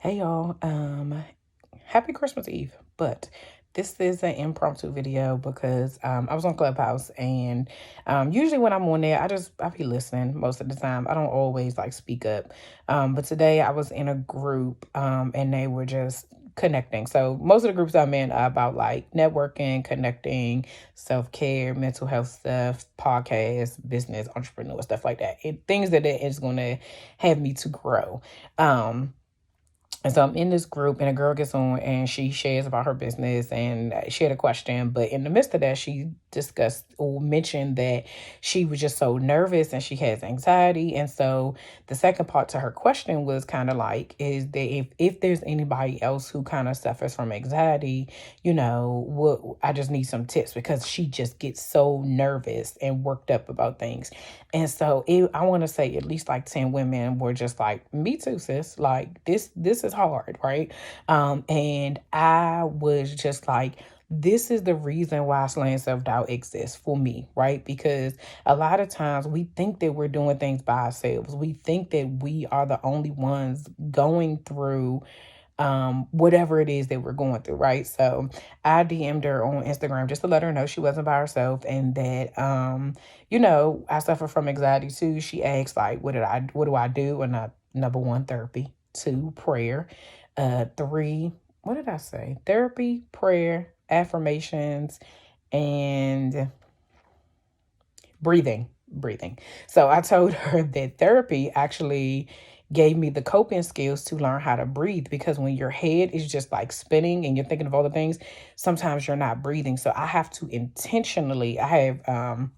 Hey y'all, happy Christmas Eve, but this is an impromptu video because I was on Clubhouse and usually when I'm on there, I be listening most of the time. I don't always like speak up. But today I was in a group and they were just connecting. So most of the groups I'm in are about like networking, connecting, self-care, mental health stuff, podcasts, business, entrepreneur, stuff like that. Things that is going to have me to grow. And so I'm in this group and a girl gets on and she shares about her business and she had a question. But in the midst of that, she discussed or mentioned that she was just so nervous and she has anxiety. And so the second part to her question was kind of like, is that if there's anybody else who kind of suffers from anxiety, what I just need some tips because she just gets so nervous and worked up about things. And so I want to say at least like 10 women were just like, me too, sis. Like this is hard, right? And I was just like, this is the reason why slaying self-doubt exists for me, right? Because a lot of times we think that we're doing things by ourselves. We think that we are the only ones going through whatever it is that we're going through, right? So I DM'd her on Instagram just to let her know she wasn't by herself and that I suffer from anxiety too. She asked like, what do I do? And number 1, therapy, 2, prayer, 3, what did I say? Therapy, prayer, affirmations, and breathing. So I told her that therapy actually gave me the coping skills to learn how to breathe, because when your head is just like spinning and you're thinking of all the things, sometimes you're not breathing. So I have to intentionally, I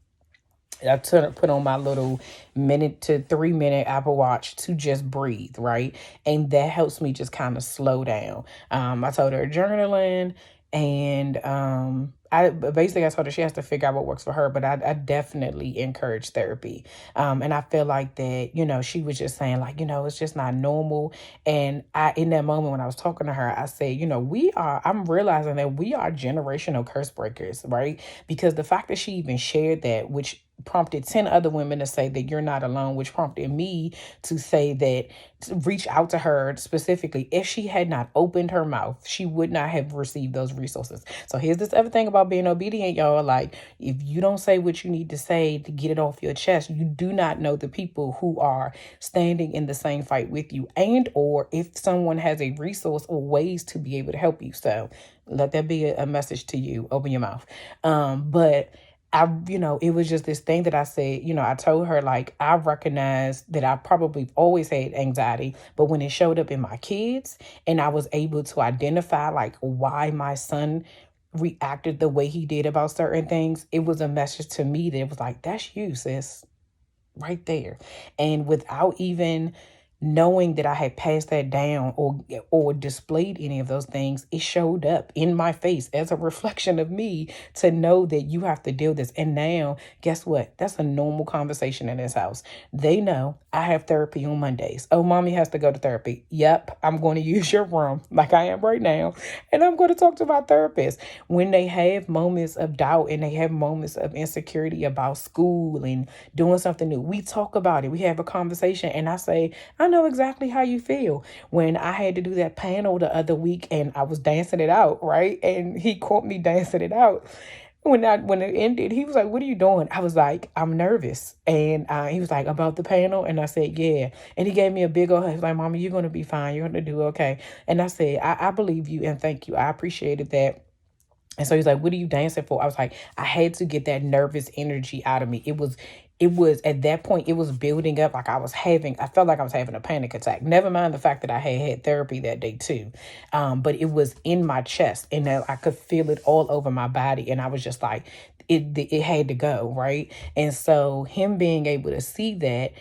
put on my little 1 to 3 minute Apple Watch to just breathe, right? And that helps me just kind of slow down. I told her journaling, and I told her she has to figure out what works for her, but I definitely encourage therapy. And I feel like that, she was just saying like, it's just not normal. And in that moment when I was talking to her, I said, I'm realizing that we are generational curse breakers, right? Because the fact that she even shared that, which prompted 10 other women to say that you're not alone, which prompted me to say that, to reach out to her specifically. If she had not opened her mouth, she would not have received those resources. So here's this other thing about being obedient, y'all. Like, if you don't say what you need to say to get it off your chest, you do not know the people who are standing in the same fight with you, and or if someone has a resource or ways to be able to help you. So let that be a message to you. Open your mouth. But it was just this thing that I said, I told her, like, I recognize that I probably always had anxiety, but when it showed up in my kids and I was able to identify like why my son reacted the way he did about certain things, it was a message to me that it was like, that's you, sis, right there. And without even knowing that I had passed that down or displayed any of those things, it showed up in my face as a reflection of me to know that you have to deal with this. And now, guess what? That's a normal conversation in this house. They know I have therapy on Mondays. Oh, mommy has to go to therapy. Yep, I'm going to use your room like I am right now. And I'm going to talk to my therapist. When they have moments of doubt and they have moments of insecurity about school and doing something new, we talk about it. We have a conversation and I say, I know exactly how you feel. When I had to do that panel the other week and I was dancing it out, right? And he caught me dancing it out. When it ended, he was like, what are you doing? I was like, I'm nervous. And he was like, about the panel? And I said, yeah. And he gave me a big old hug. He was like, Mama, you're going to be fine. You're going to do okay. And I said, I believe you and thank you. I appreciated that. And so he's like, what are you dancing for? I was like, I had to get that nervous energy out of me. It was at that point, it was building up. Like I felt like I was having a panic attack. Never mind the fact that I had therapy that day too. But it was in my chest and I could feel it all over my body. And I was just like, it had to go. Right. And so him being able to see that,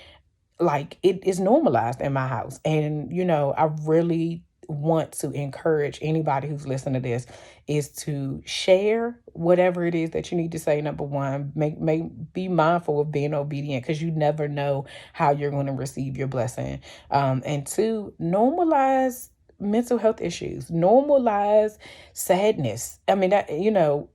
like, it is normalized in my house. And, I really want to encourage anybody who's listening to this is to share whatever it is that you need to say. Number 1, be mindful of being obedient, because you never know how you're going to receive your blessing. And 2, normalize mental health issues, normalize sadness. I mean,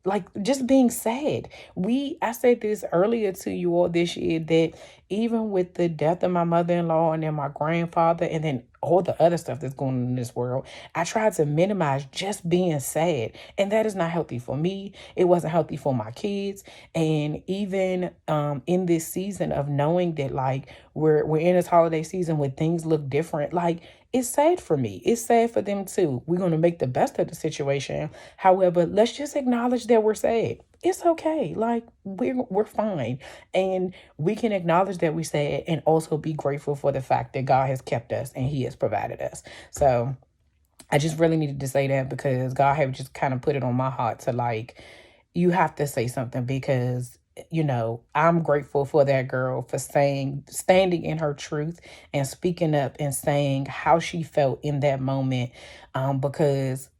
like just being sad. I said this earlier to you all this year that even with the death of my mother-in-law and then my grandfather and then all the other stuff that's going on in this world. I tried to minimize just being sad. And that is not healthy for me. It wasn't healthy for my kids. And even in this season of knowing that like we're in this holiday season where things look different, like it's sad for me. It's sad for them too. We're going to make the best of the situation. However, let's just acknowledge that we're sad. It's okay. Like we're fine. And we can acknowledge that we're sad and also be grateful for the fact that God has kept us and he has provided us. So I just really needed to say that because God had just kind of put it on my heart to like, you have to say something because I'm grateful for that girl for standing in her truth and speaking up and saying how she felt in that moment, because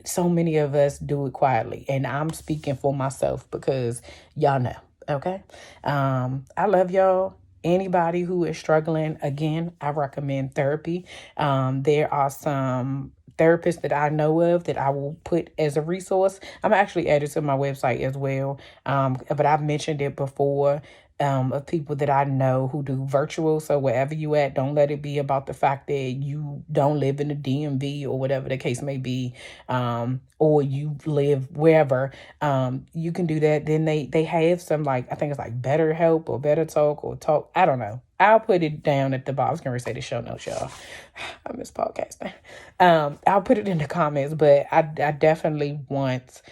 so many of us do it quietly. And I'm speaking for myself because y'all know, okay? I love y'all. Anybody who is struggling, again, I recommend therapy. There are some therapists that I know of that I will put as a resource. I'm actually added to my website as well. But I've mentioned it before, of people that I know who do virtual. So wherever you at, don't let it be about the fact that you don't live in the DMV or whatever the case may be, or you live wherever. You can do that. Then they have some, like, I think it's like Better Help or Better Talk or Talk. I don't know. I'll put it down at the bottom. I was going to say the show notes, y'all. I miss podcasting. I'll put it in the comments, but I definitely want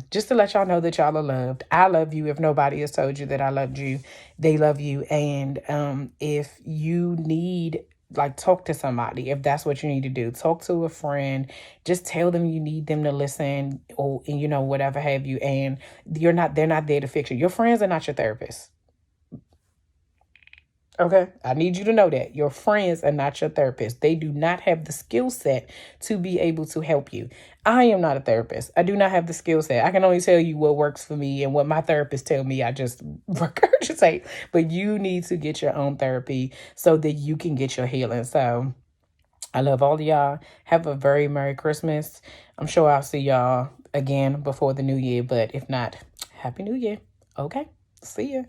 just to let y'all know that y'all are loved. I love you. If nobody has told you that I loved you, they love you. And if you need, like, talk to somebody, if that's what you need to do, talk to a friend, just tell them you need them to listen or, whatever have you. And they're not there to fix you. Your friends are not your therapists. Okay, I need you to know that your friends are not your therapist. They do not have the skill set to be able to help you. I am not a therapist. I do not have the skill set. I can only tell you what works for me and what my therapist tell me. I just regurgitate. But you need to get your own therapy so that you can get your healing. So I love all of y'all. Have a very Merry Christmas. I'm sure I'll see y'all again before the new year. But if not, Happy New Year. Okay, see ya.